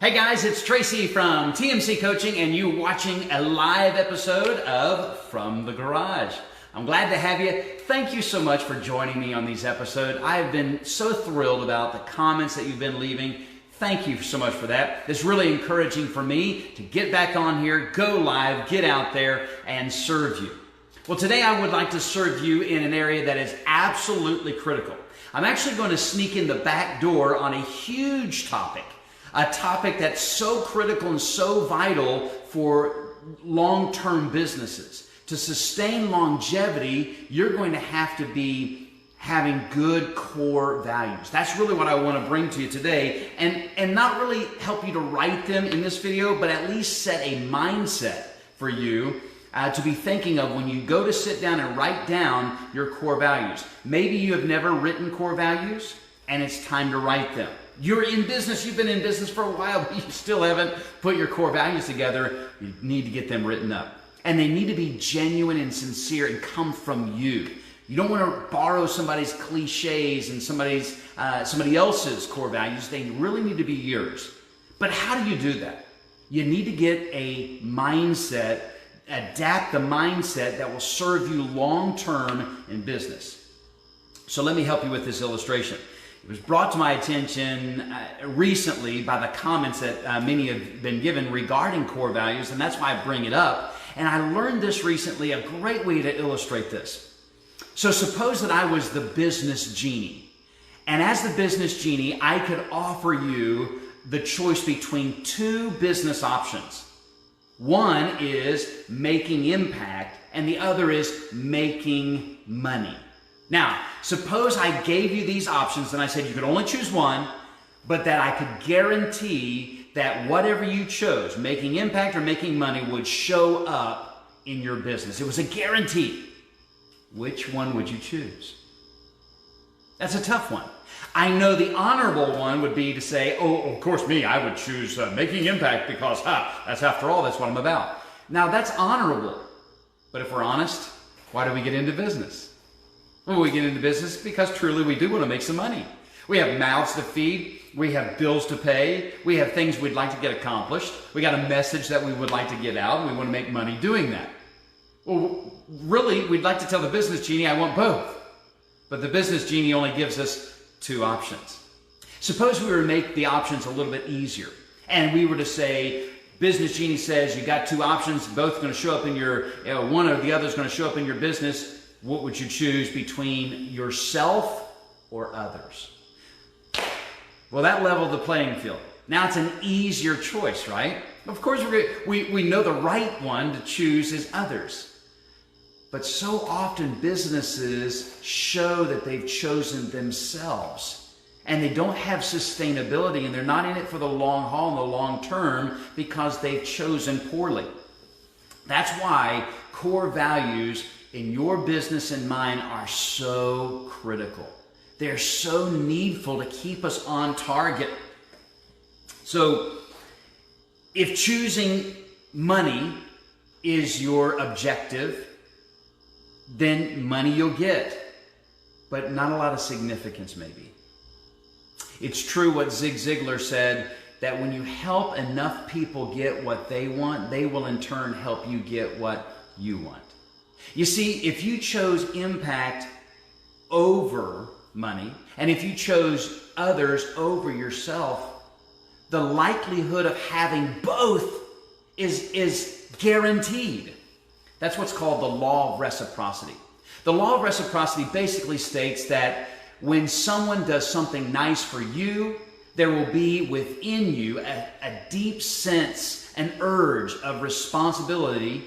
Hey guys, it's Tracy from TMC Coaching and you watching a live episode of From the Garage. I'm glad to have you. Thank you so much for joining me on these episodes. I've been so thrilled about the comments that you've been leaving. Thank you so much for that. It's really encouraging for me to get back on here, go live, get out there and serve you. Well, today I would like to serve you in an area that is absolutely critical. I'm actually going to sneak in the back door on a huge topic. A topic that's so critical and so vital for long-term businesses. To sustain longevity, you're going to have to be having good core values. That's really what I want to bring to you today, and not really help you to write them in this video, but at least set a mindset for you to be thinking of when you go to sit down and write down your core values. Maybe you have never written core values, and it's time to write them. You're in business, you've been in business for a while, but you still haven't put your core values together. You need to get them written up. And they need to be genuine and sincere and come from you. You don't want to borrow somebody's cliches and somebody else's core values. They really need to be yours. But how do you do that? You need to get a mindset, adapt the mindset that will serve you long-term in business. So let me help you with this illustration. It was brought to my attention recently by the comments that many have been given regarding core values, and that's why I bring it up. And I learned this recently, a great way to illustrate this. So suppose that I was the business genie. And as the business genie, I could offer you the choice between two business options. One is making impact, and the other is making money. Now, suppose I gave you these options and I said you could only choose one, but that I could guarantee that whatever you chose, making impact or making money, would show up in your business. It was a guarantee. Which one would you choose? That's a tough one. I know the honorable one would be to say, oh, of course me, I would choose making impact because, that's after all, that's what I'm about. Now, that's honorable. But if we're honest, why do we get into business? Well, we get into business because truly we do want to make some money. We have mouths to feed. We have bills to pay. We have things we'd like to get accomplished. We got a message that we would like to get out, and we want to make money doing that. Well, really, we'd like to tell the business genie, I want both. But the business genie only gives us two options. Suppose we were to make the options a little bit easier, and we were to say, business genie says you got two options, both going to show up in your, one or the other is going to show up in your business. What would you choose between yourself or others? Well, that leveled the playing field. Now it's an easier choice, right? Of course, we know the right one to choose is others. But so often businesses show that they've chosen themselves and they don't have sustainability and they're not in it for the long haul and the long term because they've chosen poorly. That's why core values in your business and mine are so critical. They're so needful to keep us on target. So if choosing money is your objective, then money you'll get, but not a lot of significance maybe. It's true what Zig Ziglar said, that when you help enough people get what they want, they will in turn help you get what you want. You see, if you chose impact over money, and if you chose others over yourself, the likelihood of having both is guaranteed. That's what's called the law of reciprocity. The law of reciprocity basically states that when someone does something nice for you, there will be within you a deep sense, an urge of responsibility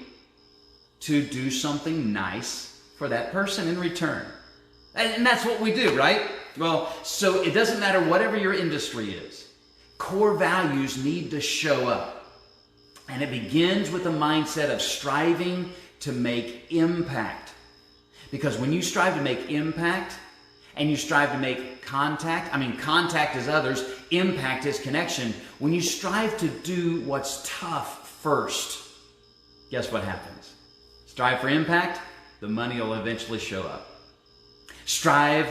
to do something nice for that person in return. And that's what we do, right? Well, so it doesn't matter whatever your industry is. Core values need to show up. And it begins with a mindset of striving to make impact. Because when you strive to make impact and you strive to make contact is others, impact is connection. When you strive to do what's tough first, guess what happens? Strive for impact, the money will eventually show up. Strive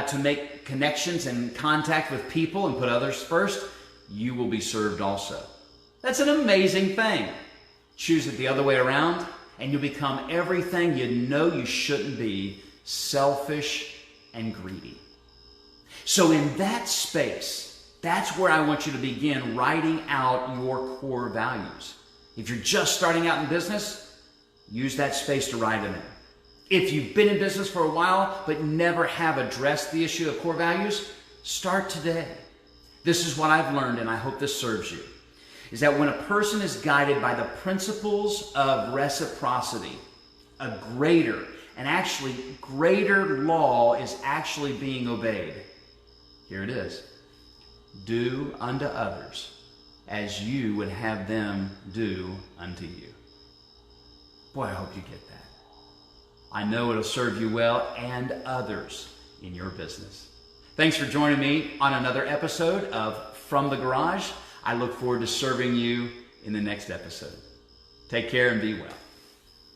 to make connections and contact with people and put others first, you will be served also. That's an amazing thing. Choose it the other way around, and you'll become everything you know you shouldn't be, selfish and greedy. So in that space, that's where I want you to begin writing out your core values. If you're just starting out in business, use that space to write them in. If you've been in business for a while but never have addressed the issue of core values, start today. This is what I've learned, and I hope this serves you, is that when a person is guided by the principles of reciprocity, a greater law is actually being obeyed. Here it is. Do unto others as you would have them do unto you. Boy, I hope you get that. I know it'll serve you well and others in your business. Thanks for joining me on another episode of From the Garage. I look forward to serving you in the next episode. Take care and be well.